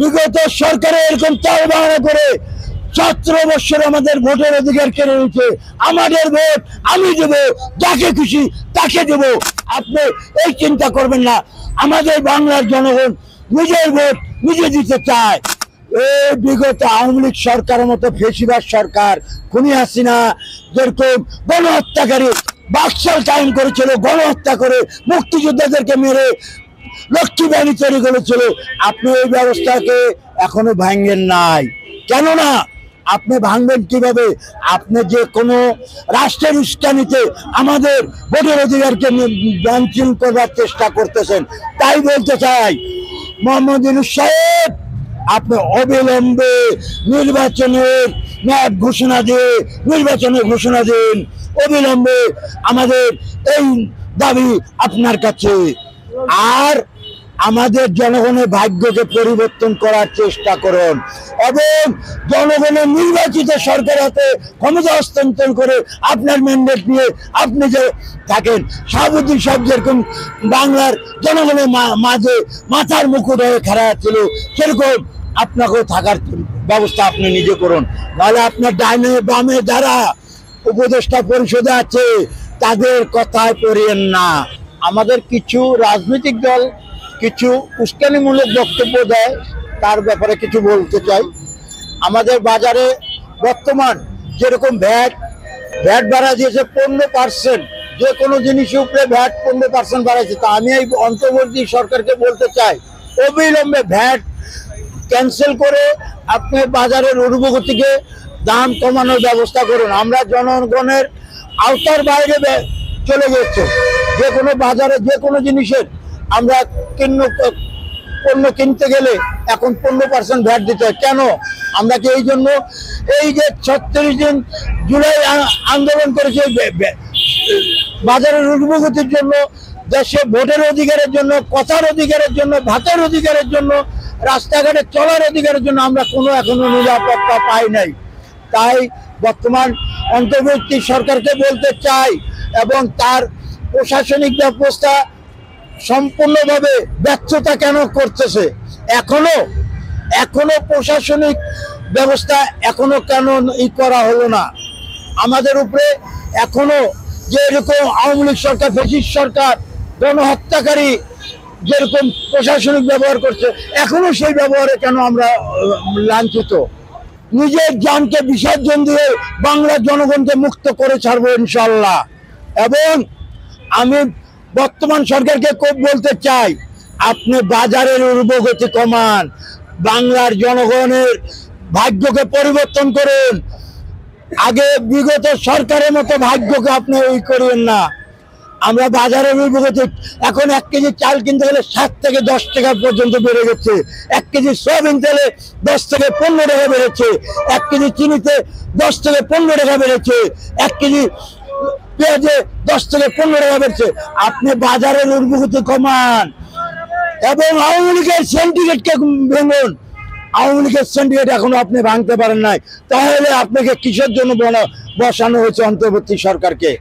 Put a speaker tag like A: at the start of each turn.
A: বিগত সরকারে এরকম চাল বাহানা করে 17 বছর আমাদের ভোটের অধিকার কেড়ে নিয়েছে। আমাদের ভোট আমি দেব, যাকে খুশি তাকে দেব। আপনি এই চিন্তা করবেন না। আমাদের বাংলার জনগণ নিজের ভোট নিজে দিতে চায়। এই বিগত আওয়ামী লীগ সরকারের মতো ফেসিবাদ সরকার, খুনি হাসিনা যেরকম গণহত্যাকারী বাকশাল কায়েম করেছিল, গণহত্যা করে মুক্তিযোদ্ধাদেরকে মেরে লক্ষ্মী বাহিনী তৈরি করেছিল, আপনি এই ব্যবস্থাকে এখনো ভাঙেন নাই। কেননা আপনি ভাঙবেন কিভাবে? আপনি যে কোনো রাষ্ট্রের উস্কানিতে আমাদের ভোটের অধিকারকে বাঞ্ছিন করবার চেষ্টা করতেছেন। তাই বলতে চাই, মোহাম্মদ ইউনূস সাহেব, আপনি অবিলম্বে নির্বাচনের মেয়াদ ঘোষণা দিন। অবিলম্বে আমাদের এই দাবি আপনার কাছে। আর আমাদের জনগণের ভাগ্যকে পরিবর্তন করার চেষ্টা করুন এবং জনগণের নির্বাচিত সরকার হাতে ক্ষমতা হস্তান্তর করে আপনার ম্যান্ডেট নিয়ে আপনি যে থাকেন। শাহাবুদ্দিন সাহেব যেরকম বাংলার জনগণের মাঝে মাথার মুকুট হয়ে খাড়া ছিল, সেরকম আপনাকেও থাকার ব্যবস্থা আপনি নিজে করুন। নাহলে আপনার ডাইনে বামে যারা উপদেষ্টা পরিষদে আছে তাদের কথায় পড়িয়েন না। আমাদের কিছু রাজনৈতিক দল কিছু উস্কানিমূলক বক্তব্য দেয়, তার ব্যাপারে কিছু বলতে চাই। আমাদের বাজারে বর্তমান যেরকম ভ্যাট বাড়া দিয়েছে 15%, যে কোনো জিনিসের উপরে ভ্যাট 15% বাড়াইছে। তা আমি এই অন্তর্বর্তী সরকারকে বলতে চাই, অবিলম্বে ভ্যাট ক্যান্সেল করে আপনি বাজারের ঊর্ধ্বগতিকে দাম কমানোর ব্যবস্থা করুন। আমরা জনগণের আওতার বাইরে চলে গেছে। যে কোনো বাজারে যে কোনো জিনিসের আমরা পণ্য কিনতে গেলে এখন 15% ভ্যাট দিতে হয়। কেন? আমরা কি এই জন্য এই যে 36 দিন জুলাই আন্দোলন করেছে বাজারের ঊর্ধ্বগতির জন্য, দেশে ভোটের অধিকারের জন্য, কথার অধিকারের জন্য, ভাতের অধিকারের জন্য, রাস্তাঘাটে চলার অধিকারের জন্য আমরা এখনো নিরাপত্তা পাই নাই। তাই বর্তমান অন্তর্বর্তী সরকারকে বলতে চাই, এবং তার প্রশাসনিক ব্যবস্থা সম্পূর্ণভাবে ব্যর্থতা কেন করতেছে, এখনো প্রশাসনিক ব্যবস্থা এখনো কেন করা হলো না? আমাদের উপরে এখনো যে এরকম আওয়ামী লীগ সরকার, ফ্যাসিস্ট সরকার, গণহত্যাকারী যেরকম প্রশাসনিক ব্যবহার করছে, এখনো সেই ব্যবহারে কেন আমরা লাঞ্ছিত? নিজের জানকে বিসর্জন দিয়ে বাংলার জনগণকে মুক্ত করে ছাড়বো ইনশাল্লাহ। এবং আমি বর্তমান সরকারকে খুব বলতে চাই, আপনি বাজারের ঊর্ধ্বগতি কমান, বাংলার জনগণের ভাগ্যকে পরিবর্তন করুন। আগে বিগত সরকারের মতো ভাগ্যকে আপনি করেন না। আমরা বাজারের ঊর্ধ্বগতি, এখন 1 কেজি চাল কিনতে গেলে 7 থেকে 10 টাকা পর্যন্ত বেড়ে গেছে। 1 কেজি সয়াবিন তেলে 10 থেকে 15 টাকা বেড়েছে। 1 কেজি চিনিতে 10 থেকে 15 টাকা বেড়েছে। 1 কেজি পেঁয়াজে 10 থেকে 15 টাকা বেড়েছে। আপনি বাজারের ঊর্ধ্বগতি কমান এবং আওয়ামী লীগের সিন্ডিকেটকে ভেঙুন। আওয়ামী লীগের সিন্ডিকেট এখনো আপনি ভাঙতে পারেন নাই, তাহলে আপনাকে কিসের জন্য বসানো হয়েছে অন্তর্বর্তী সরকারকে?